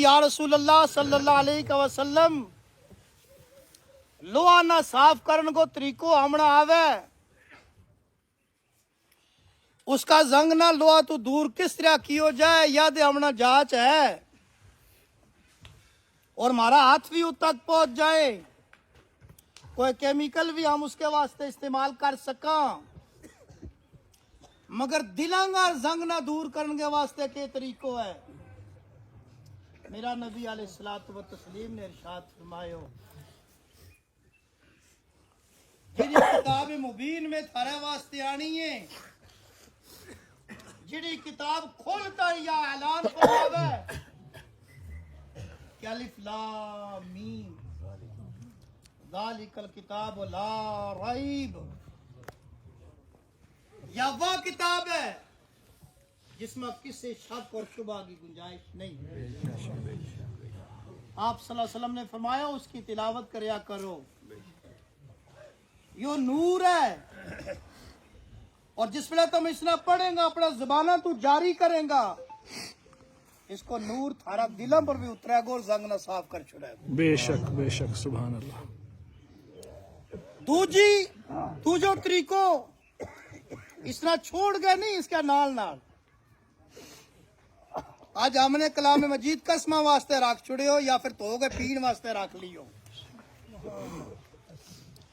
یا رسول اللہ صلی اللہ علیہ وسلم لوہا نہ صاف کرن کو طریقو ہمنا آوے اس کا زنگ نہ لوہا تو دور کس طرح کیو جائے یاد ہمنا جانچ ہے اور ہمارا ہاتھ بھی ات تک پہنچ جائے کوئی کیمیکل بھی ہم اس کے واسطے استعمال کر سکاں مگر دلانگا زنگ نہ دور کرنے کے واسطے کے طریقوں ہے میرا نبی علیہ الصلوۃ والتسلیم نے ارشاد فرمایا جڑی کتاب مبین میں تھارے واسطے آنی ہے جڑی کتاب کھولتا یا اعلان فرماوے کہ الف لام میم ذالک الکتاب لا ریب یا وہ کتاب ہے جس میں کسی شک اور شبہ کی گنجائش نہیں آپ صلی اللہ علیہ وسلم نے فرمایا اس کی تلاوت کریا کرو یہ نور ہے اور جس ویلے تم اس نے پڑھیں گا اپنا زبانہ تو جاری کریں گا اس کو نور تھارا دلوں پر بھی اترے گا اور زنگ نہ صاف کر چھڑے گا بے شک سبحان اللہ دوجی تو جو طریقوں اس طرح چھوڑ گئے نہیں اس کے نال آج ہم نے کلام مجید قسمہ واسطے رکھ چھڑے ہو یا پھر تو گئے پین واسطے رکھ لیو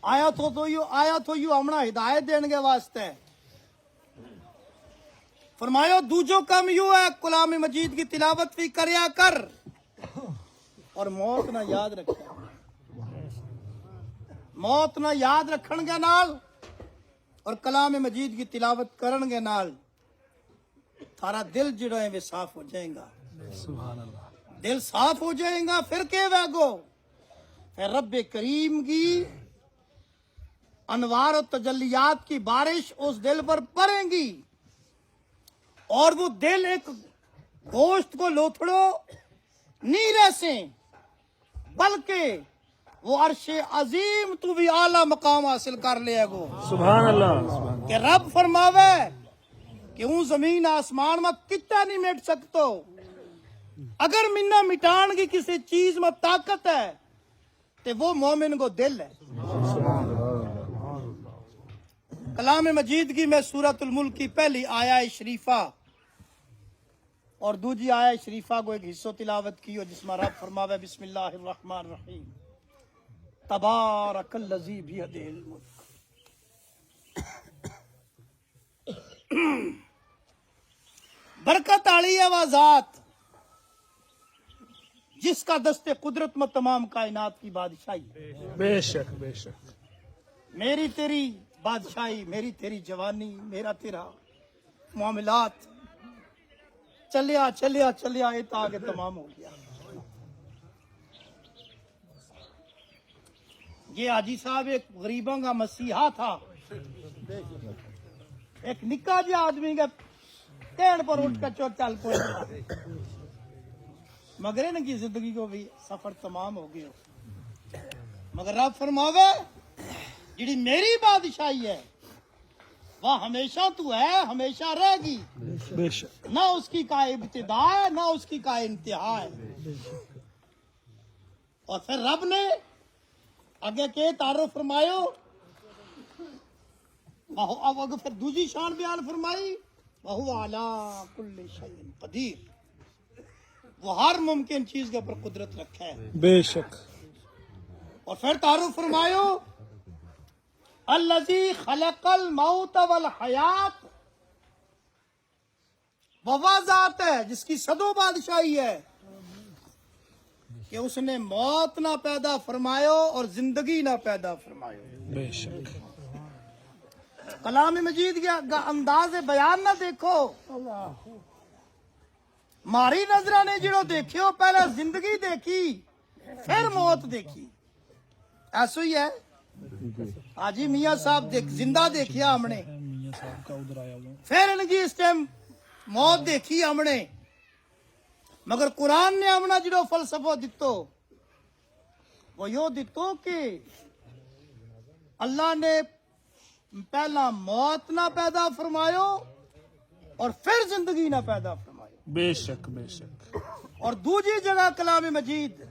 آیا تو یو ہمنا ہدایت دینے کے واسطے فرمایا دوجو کم یو ہے کلام مجید کی تلاوت بھی کریا کر اور موت نہ یاد رکھے موت نہ یاد رکھن گے نال اور کلام مجید کی تلاوت کرن گے نال تھارا دل جڑا ہے وہ صاف ہو جائے گا سبحان اللہ دل صاف ہو جائے گا پھر کے ویگو پھر رب کریم کی انوار و تجلیات کی بارش اس دل پر پڑیں گی اور وہ دل ایک گوشت کو لوتھڑو نہیں رہسے بلکہ وہ عرش عظیم تو بھی اعلیٰ مقام حاصل کر لے گو سبحان اللہ کہ رب فرماوے کہ اون زمین آسمان میں کتنا نہیں مٹ سکتو اگر منا مٹان کی کسی چیز میں طاقت ہے تو وہ مومن کو دل ہے کلام مجید کی میں سورۃ الملک کی پہلی آیہ شریفہ اور دوسری آیہ شریفہ کو ایک حصہ تلاوت کی جس میں رب فرماوے بسم اللہ الرحمن الرحیم تبارک الذی بیدہ الملک برکت آلی ہے وہ ذات جس کا دست قدرت میں تمام کائنات کی بادشاہی ہے بے شک میری تیری بادشاہی میری تیری جوانی میرا تیرا معاملات چلیا یہ تو آگے تمام ہو گیا یہ حاجی صاحب ایک غریبوں کا مسیحا تھا ایک نکا جی آدمی کے ٹین پر اٹھ کر چل پڑے مگر ان کی زندگی کو بھی سفر تمام ہو گیا مگر رب فرماوے جڑی میری بادشاہی ہے وہ ہمیشہ تو ہے ہمیشہ رہے گی بے شک نہ اس کی کا ابتدا ہے نہ اس کی کا انتہا ہے اور پھر رب نے آگے کے تعارف فرمایو اب پھر دوسری شان بیان فرمائی وَهُوَ عَلَىٰ كُلِّ شَيْءٍ قَدِيرٌ وہ ہر ممکن چیز کے اوپر قدرت رکھا ہے بے شک اور پھر تعارف فرمایو الذی خلق الموت والحیات وہ ذات ہے جس کی صدوں بادشاہی ہے کہ اس نے موت نہ پیدا فرمایو اور زندگی نہ پیدا فرمایو بے شک کلام مجید کا انداز بیان نہ دیکھو ماری نظرہ نے جڑو دیکھو پہلے زندگی دیکھی پھر موت دیکھی ایسا ہی ہے حاجی میاں صاحب زندہ دیکھیا ہم نے میاں صاحب کا ادھر آیا ہوا پھر ان کی اس ٹائم موت دیکھی ہم نے مگر قرآن نے ہمنا جڑو فلسفہ دیتو وہ یوں دیتو کہ اللہ نے پہلا موت نہ پیدا فرمایو اور پھر زندگی نہ پیدا فرمایو بے شک اور دوسری جگہ کلام مجید،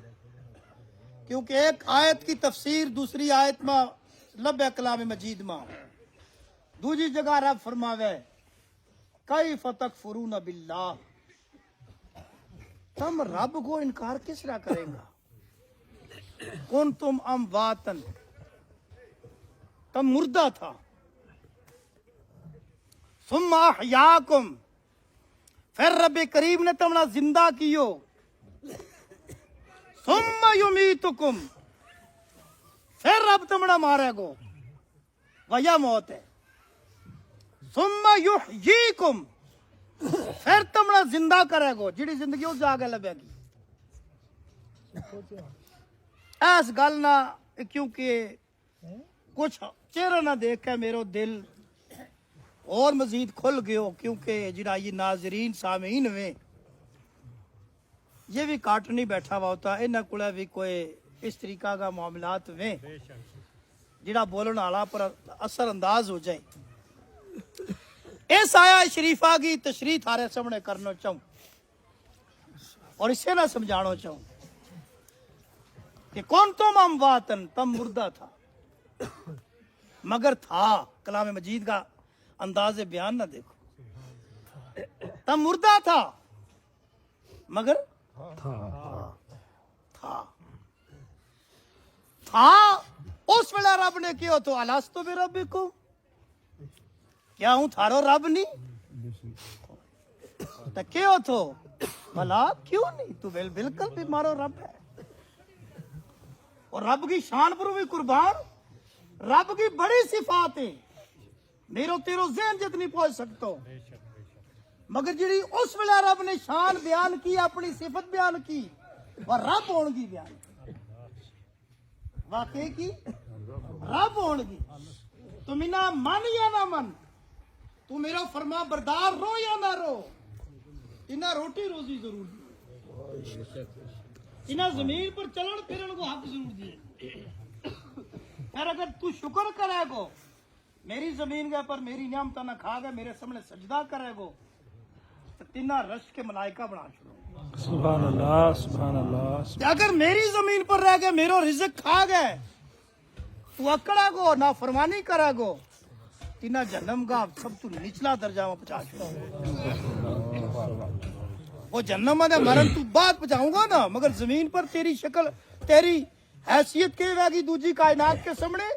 کیونکہ ایک آیت کی تفسیر دوسری آیت میں لب ہے کلام مجید میں، دوسری جگہ رب فرماوے کیف تکفرون باللہ، تم رب کو انکار کس طرح کرے گا؟ کنتم امواتن، تم مردہ تھا، ثم احیاکم، پھر رب کریم نے تمہیں زندہ کیو، ثم یمیتکم، پھر رب تمہیں مارے گو، وجہ موت ہے، ثم یحییکم، پھر تمہیں زندہ کرے گو، جڑی زندگی اس جاگے لبے گی۔ ایس گل نہ، کیونکہ کچھ چہرہ نہ دیکھ کے میرو دل اور مزید کھل گئے، کیونکہ جڑا یہ ناظرین سامعین میں یہ بھی کاٹ نہیں بیٹھا ہوا ہوتا، انہاں کولے بھی کوئی اس طریقہ کا معاملات میں جڑا بولن والا پر اثر انداز ہو جائے۔ اس آیا شریفہ کی تشریح تھارے سامنے کرنا چاہوں اور اسے نہ سمجھانا چاہوں کہ کون تم امواتن، تم مردہ تھا مگر تھا، کلام مجید کا انداز بیان نہ دیکھو، تم مردہ تھا مگر تھا اس ویلے رب نے کیوں تو الستو بربکم، کیا ہوں تھارو رب نہیں تو کیوں تو بھلا کیوں نہیں، تو بالکل بھی مارو رب ہے، اور رب کی شان پر بھی قربان، رب کی بڑی صفات ہے، میرو تیرو ذہن جتنی پہنچ سکتا مگر جڑی اس ویلے رب نے شان بیان کی، اپنی صفت بیان کی، اور رب ہون گی بیان کی، واقعی کی رب ہون گی، تو منا من یا نہ من، تو میرا فرما بردار رو یا نہ رو، انہاں روٹی روزی ضرور دی، انہاں زمین پر چلن پھرن کو حق ضرور دیے، پھر اگر تو شکر کرے گو، میری زمین کے پر میری نعمتہ نہ کھا گئے، میرے سامنے سجدہ کرے گو، تو تینہ رش کے ملائکہ بنا چھوڑو، سبحان اللہ سبحان اللہ۔ اگر میری زمین پر رہ گئے، میرو رزق کھا گئے، تو اکڑا گو نہ فرمانی کرے گو، تینہ جہنم کا سب تو نچلا درجہ میں پہنچا چھوڑو، وہ جہنم میں مرن تو بعد پہنچاؤں گا نا، مگر زمین پر تیری شکل تیری حیثیت کے گی دوسری کائنات کے سامنے،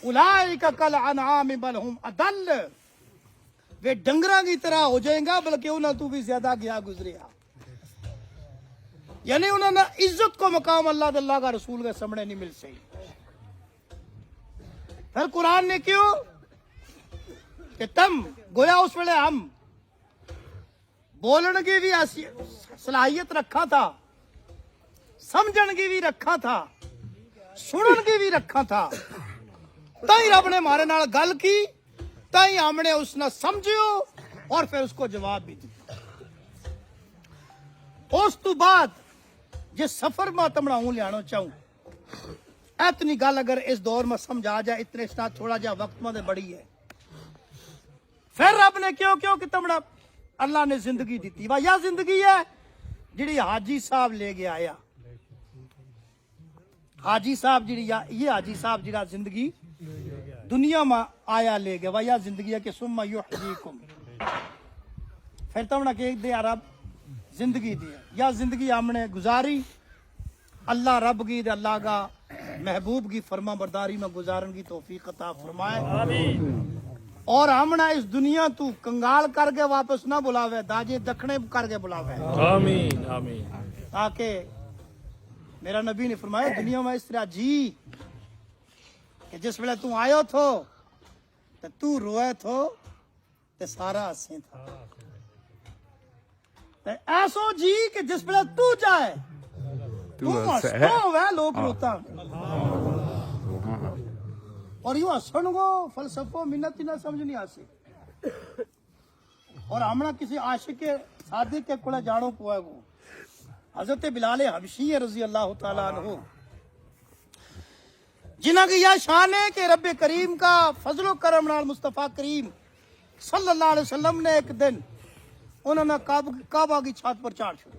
اولئک کالانعام بل ہم اضل، وہ ڈنگراں کی طرح ہو جائیں گا، بلکہ انہوں تو بھی زیادہ گیا گزریا، یعنی انہوں نے عزت کو مقام اللہ کا رسول کے سامنے نہیں مل سکی۔ پھر قرآن نے کیوں کہ تم گویا اس ویلے ہم بولن کی بھی صلاحیت رکھا تھا، سمجھن کی بھی رکھا تھا، سنن کی بھی رکھا تھا، تائی رب نے ہمارے نال گل کی، تائی ہم نے اس نے سمجھو اور پھر اس کو جواب بھی دیا۔ اس تو بعد جس سفر میں تمنا ہوں لیانا چاہوں، اتنی گل اگر اس دور میں سمجھا جائے، اتنے اس تھوڑا جا وقت میں بڑی ہے، پھر رب نے کیوں کہ تمنا اللہ نے زندگی دیتی، وہ یا زندگی ہے جڑی حاجی صاحب لے گیا آیا، حاجی صاحب جڑی یہ حاجی صاحب جڑا زندگی دنیا میں آیا لے گیا، وہ یا زندگی ہے کہ ثم یحییکم، پھر تمنا کہ دیا رب زندگی دی، یا زندگی ہم نے گزاری اللہ رب کی اللہ کا محبوب کی فرما برداری میں گزارن کی توفیق عطا فرمائے، اور ہم نے اس دنیا تو کنگال کر کے واپس نہ بلاوے، داجے دکھنے کر کے بلاوے، آمین آمین۔ تاکہ میرا نبی نے فرمایا دنیا میں اس طرح جی کہ جس ویلے تو آئے تھو تو روئے تھو تو سارا ہسیں تھا، ایسو جی کہ جس ویلے تو جائے تو ہستا ہوئے لوگ روتا، اور یوں ہسن گو فلسفوں منت ہی نہ سمجھ نہیں آسی، اور ہمنا کسی عاشق کے صادق کے کڑے جانو پوائے گو، حضرت بلال حبشی رضی اللہ تعالیٰ عنہ، جنہاں کی یہ شان ہے کہ رب کریم کا فضل و کرم نال مصطفیٰ کریم صلی اللہ علیہ وسلم نے ایک دن انہوں نے کعبہ کی چھت پر چاڑ چھوڑی،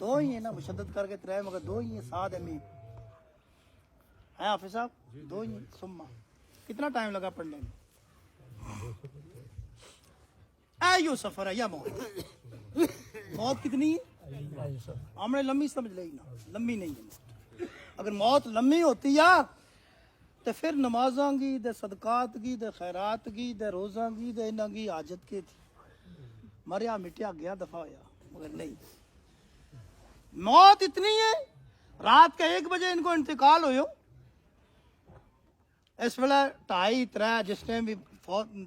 دو ہی ہیں نا مشدد کر کے ترے مگر دو ہی ہیں ساتھ ہے میم ہے حافظ صاحب دو ہی ہیں سما کتنا ٹائم لگا پڑھنے میں ایو سفر ہے یا موت موت کتنی ہے ہم نے لمبی سمجھ لی نا لمبی نہیں ہے اگر موت لمبی ہوتی ہے تو پھر نمازاں گی دے صدقات گی دے خیرات گی دے روزاں گی دے انہاں گی حاجت کے تھی مریا مٹیا گیا دفعہ ہویا مگر نہیں موت اتنی ہے رات کے 1 بجے ان کو انتقال ہوئے اس ویلے 2:30 3 جس ٹائم بھی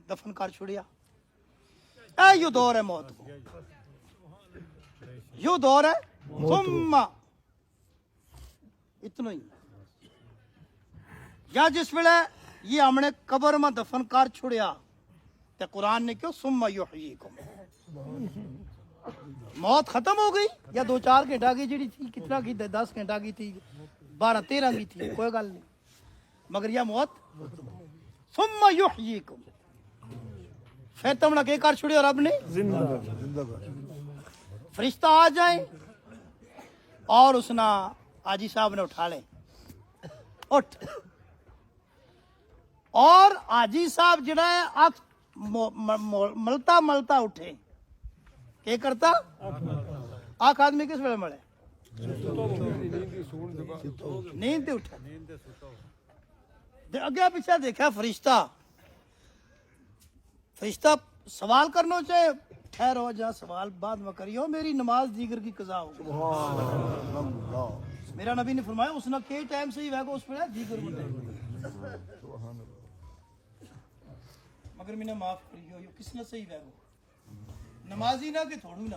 دفن کر چھڑیا اے یو دور ہے موت کو یو دور ہے ثم اتنا ہی یا جس ویلے یہ ہم نے قبر میں دفن کر چھڑیا تے قرآن نے کیوں ثم یحییکم موت ختم ہو گئی یا 2-4 گھنٹہ کی جڑی تھی کتنا کی 10 گھنٹہ کی تھی 12-13 کی تھی کوئی گل نہیں مگر یہ موت ثم یحییکم پھر تم نے کیا کر چھڑیا رب نے زندہ فرشتہ آ جائیں اور اس نا حاجی صاحب نے اٹھا لیں اٹھ اور حاجی صاحب جڑا ہے آنکھ ملتا ملتا اٹھے کیا کرتا آنکھ آدمی کس ویلے ملے نیند تے اٹھا اگیا پیچھے دیکھا فرشتہ سوال کرنا چاہے ٹھہرو جا سوال بعد میں کریو میری نماز دیگر کی قضا ہو گئی میرا نبی نے فرمایا اس نے کئی ٹائم سے ہی وے کو اس پہ دیگر مگر میں نے معاف کریو یہ کس نے صحیح وے کو نمازی نہ کہ تھوڑو نہ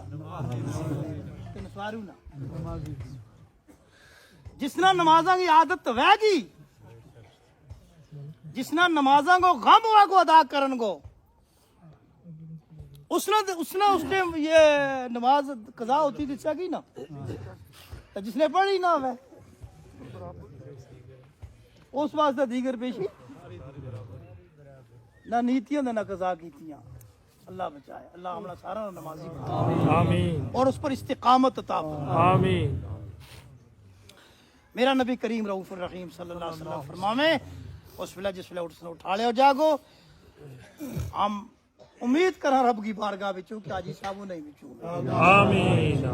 کہ نسوارو نہ جس نے نمازاں کی عادت وے گی جس نے نمازاں کو غم ہوا کو ادا کرن کو اس نے اس ٹائم یہ نماز قضا ہوتی تھی کی نا جس نے پڑھی نہ ہوئے اس واسطے دیگر پیشی نہ نیتیاں نہ قضا کیتیاں اللہ بچائے اللہ ہمارا سارا نمازی آمین اور اس پر استقامت عطا فرمائے آمین میرا نبی کریم رؤوف الرحیم صلی اللہ علیہ وسلم فرماویں اس ویلے جس ویلے اٹھنے اٹھا لے جاگو ہم امید کرا رب کی بارگاہ بچوں کہ حاجی صاحب نہیں بچوں آمین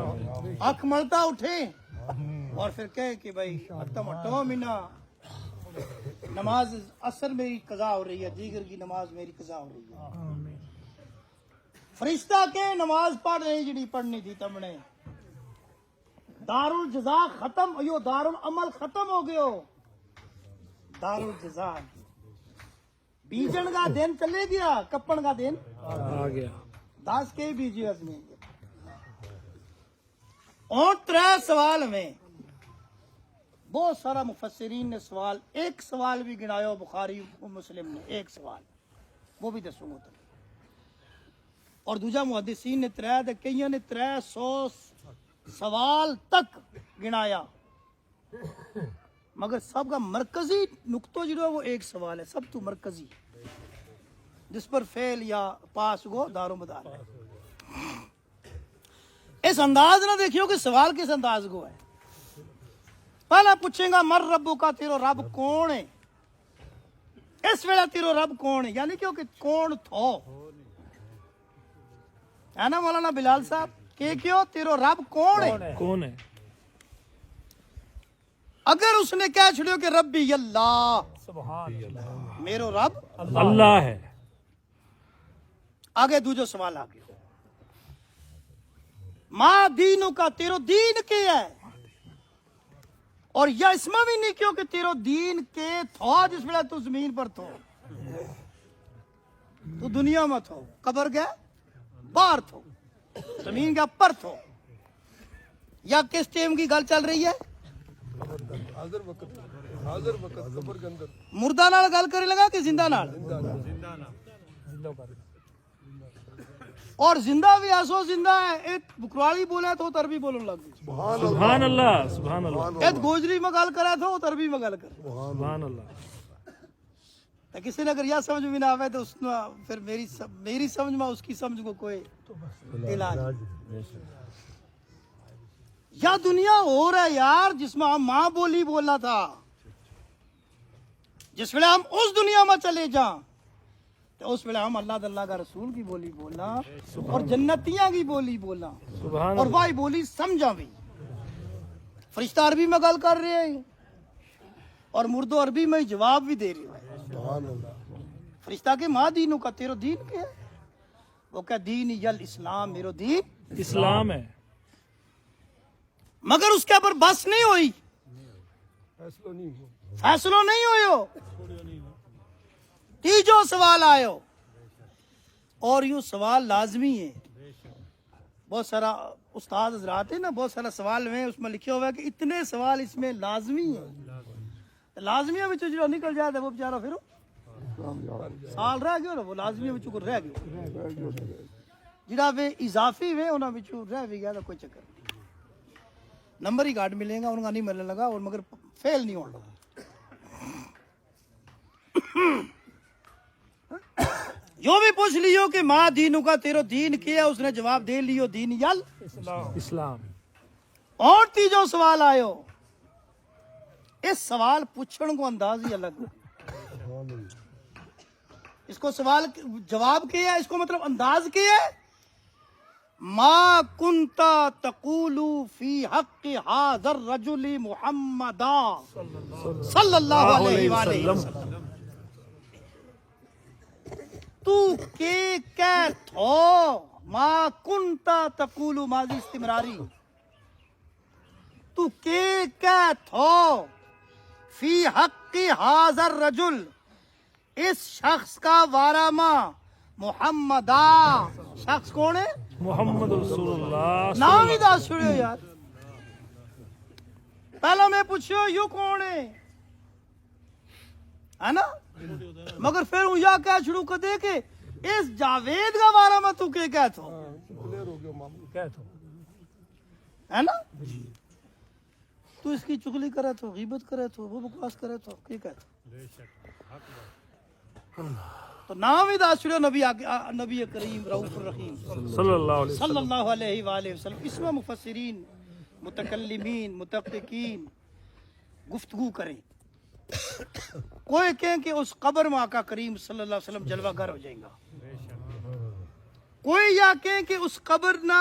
آنکھ ملتا اٹھے اور پھر کہے کہ بھائی ختم ہٹو منا نماز اثر میری قضا ہو رہی ہے دیگر کی نماز میری قضا ہو رہی ہے فرشتہ کے نماز پڑھ رہی جڑی پڑھنی تھی تم نے دار الجزا ختم یو دار العمل ختم ہو گئے ہو دار الجزا بیجن کا دن چلے گیا کپن کا دن آ گیا 10 کے بیجی ازمیں اور 3 سوال میں بہت سارا مفسرین نے سوال ایک سوال بھی گنایا بخاری و مسلم نے ایک سوال وہ بھی دسوں گا تمہیں اور دوجا محدثین نے 3 دے کئیاں نے 300 سوال تک گنایا مگر سب کا مرکزی نقطہ جو ہے وہ ایک سوال ہے سب تو مرکزی جس پر فیل یا پاس گو دار و مدار ہے اس انداز نہ دیکھیو کہ سوال کس انداز کو ہے پہلا پوچھیں گا مر ربو کا تیرو رب کون ہے اس ویلے تیرو رب کون ہے یعنی کہ کون تھو ہے نا مولانا بلال صاحب کہ کیوں تیرو رب کون ہے کون ہے اگر اس نے کہہ چھڑیو کہ ربی اللہ میرو رب اللہ ہے آگے دوجو سوال آگے ماں دینوں کا تیرو دین کے ہے اور یا اس میں بھی نہیں کیوں کہ تیرو دین کے تھو جس میں تو زمین پر تھو تو دنیا میں تھو قبر گیا باہر تھو زمین کا پر تھو یا کس ٹیم کی گل چل رہی ہے حاضر وقت قبر کے اندر مردہ نال گل کرے لگا کہ زندہ نال اور زندہ بھی ایسو زندہ ہے ایک بکرالی بولے تو تربی بولن لگ گئی سبحان اللہ سبحان اللہ ایک گوجری میں گل کرے تو تربی میں گل کرے سبحان اللہ کسی نے اگر یہ سمجھ بھی نہ آئے تو اس نے پھر میری سمجھ میں اس کی سمجھ کو کوئی علاج یا دنیا اور ہے یار جس میں ہم ماں بولی بولنا تھا، جس ویلے ہم اس دنیا میں چلے جائیں تو اس ویلے ہم اللہ اللہ کا رسول کی بولی بولنا اور جنتیاں کی بولی بولنا سبحان اور وہی بولی سمجھا بھی۔ فرشتہ عربی میں گل کر رہے ہیں اور مردو عربی میں جواب بھی دے رہے ہیں۔ سبحان اللہ فرشتہ کے ماں دینوں کا تیرو دین کیا ہے؟ وہ کہ دین یل اسلام، میرو دین اسلام ہے۔ مگر اس کے اوپر بس نہیں ہوئی، فیصلہ نہیں ہوا، فیصلو نہیں ہوئے، تیجو سوال آئے اور یوں سوال لازمی ہے۔ بہت سارا استاد حضرات ہیں نا، بہت سارا سوال میں اس میں لکھے ہوا ہے کہ اتنے سوال اس میں لازمی ہیں، لازمیاں میں جو نکل جائے وہ بیچارہ پھر سال رہ گئے نا، وہ لازمیاں میں رہ گئے، جڑا وہ اضافی ہوئے انہاں میں رہ بھی گیا تو کوئی چکر نہیں، نمبر ہی کارڈ ملے گا ان کا نہیں ملنے لگا اور مگر فیل نہیں ہونے لگا۔ جو بھی پوچھ لیو کہ ماں دینوں کا تیرو دین کیا، اس نے جواب دے لیو دین یل اسلام۔ اور تیجو سوال آئیو، اس سوال پوچھن کو انداز ہی الگ ہے، اس کو سوال جواب کیا ہے، اس کو مطلب انداز کیا ہے، ما کنتا تقولو فی حق حاضر رجل محمدا صلی اللہ علیہ وآلہ وسلم، تو کے تھو، ما کنتا تقولو ماضی استمراری، تو کے تھو فی حق حاضر رجل، اس شخص کا وارامہ محمدا، شخص کون ہے؟ محمد رسول اللہ۔ نام ہی دس چھڑیو یار، پہلا میں پوچھو یو کون ہے نا، مگر پھر ہوں یا کہہ چھڑو کو دے کے اس جاوید کا بارے میں تو کے کہتا ہو، کلیئر ہو گیا معاملہ۔ کہتا ہے نا، تو اس کی چغلی کرے تو، غیبت کرے تو، وہ بکواس کرے تو کے کہتا تو نام ہی دس چھڑیو نبی کریم رؤوف الرحیم صلی اللہ علیہ صلی اللہ علیہ وآلہ وسلم۔ اس میں مفسرین، متکلمین، متحققین گفتگو کریں، کوئی کہیں کہ اس قبر میں آقا کریم صلی اللہ علیہ وسلم جلوہ گر ہو جائیں گا، کوئی یا کہیں کہ اس قبر نہ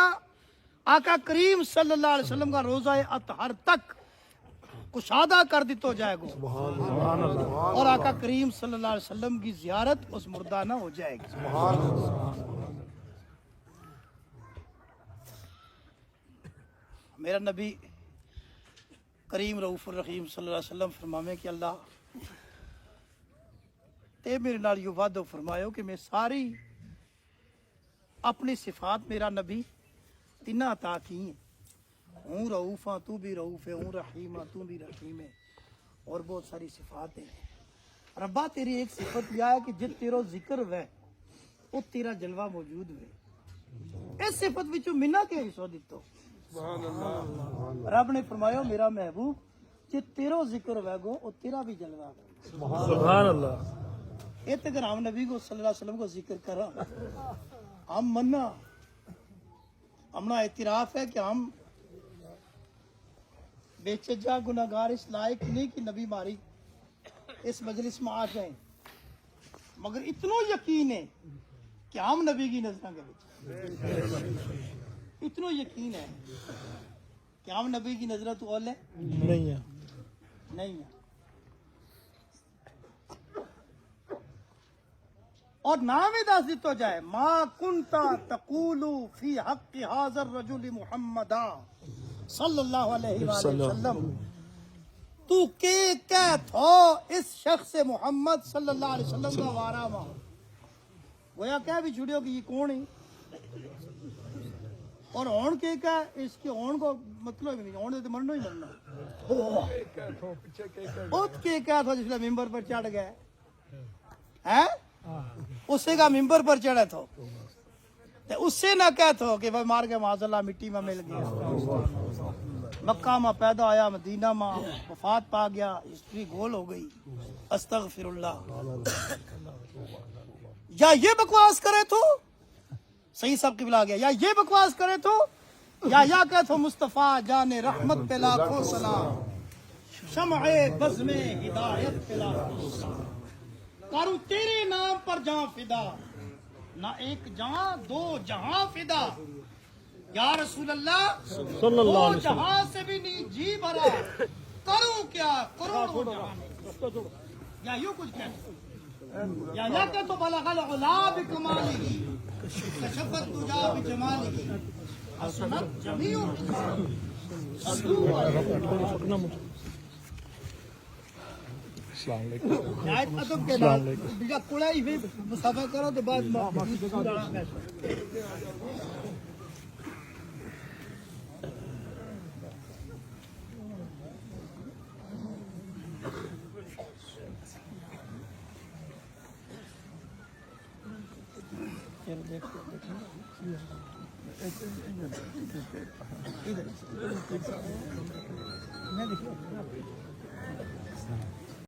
آقا کریم صلی اللہ علیہ وسلم کا روزہ اطہر تک کشادہ کر دیتا جائے گا اور آقا کریم صلی اللہ علیہ وسلم کی زیارت اس مردہ نہ ہو جائے گی۔ میرا نبی کریم رؤوف الرحیم صلی اللہ علیہ وسلم فرماویں کہ اللہ تے میرے نال یوں وعدہ فرمایو کہ میں ساری اپنی صفات میرا نبی تینہ عطا کی ہیں، ہوں رؤوف ہاں تو بھی رؤوف ہے، ہوں رحیم ہاں تو بھی رحیم ہے، اور بہت ساری صفات ہیں۔ ربا تیری ایک صفت یہ ہے کہ جت تیرو ذکر ہوئے وہ تیرا جلوہ موجود ہوئے، اس صفت وچوں منہ کے حصہ دیتو۔ رب نے فرمایا میرا محبوب جی تیرو ذکر ہوئے گو اور تیرا بھی جلوہ ہے۔ سبحان اللہ۔ یہ تک ہم نبی کو صلی اللہ علیہ وسلم کو ذکر کرا، ہم منا، ہمنا اعتراف ہے کہ ہم بے چجا گناہگار اس لائق نہیں کہ نبی ماری اس مجلس میں آ جائیں، مگر اتنا یقین ہے کہ ہم نبی کی نظروں کے بچے، اتنا یقین ہے کہ ہم نبی کی نظریں تو اول ہے نہیں ہے۔ نہیں ہے، اور نام ہی دس دیتا جائے ما کنتا تقولو فی حق حاضر رجل محمدا صلی اللہ علیہ وآلہ وسلم، تو کہت ہو اس شخص محمد صلی اللہ علیہ وسلم کا وارا ماں، گویا کہہ بھی چھوڑیو کہ یہ کون ہے، اور ہون کے کہا اس کے ہون کو مطلب نہیں، ہون سے مرنا ہی مرنا، بہت کے کہا تھا جس نے ممبر پر چڑھ گئے ہے، اسے کا ممبر پر چڑھا تھا، اس سے نہ کہتا ہو کہ وہ مار کے معاذ اللہ مٹی میں مل گیا، مکہ میں پیدا آیا، مدینہ میں وفات پا گیا، ہسٹری گول ہو گئی، استغفر اللہ۔ یا یہ بکواس کرے تو صحیح سب قبلہ آ گیا، یا یہ بکواس کرے تو یا کہ تو مصطفیٰ جان رحمت پہ لاکھوں سلام، شمع بزم ہدایت پہ لاکھوں سلام، کروں تیرے نام پر جہاں فدا، نہ ایک جہاں دو جہاں فدا، یا رسول اللہ صلی اللہ دو علیہ وسلم. جہاں سے بھی نہیں جی بھرا، کروں کیا کروڑوں جہاں، یا یوں کچھ کہتے یا کہ تو بلغ العلا بکمالہ کشفت تجا بجمالہ حسنت جمیع السلام علیکم. نہایت ادب کے بعد بیجا کڑائی بھی مسافہ کرو تو بعد میں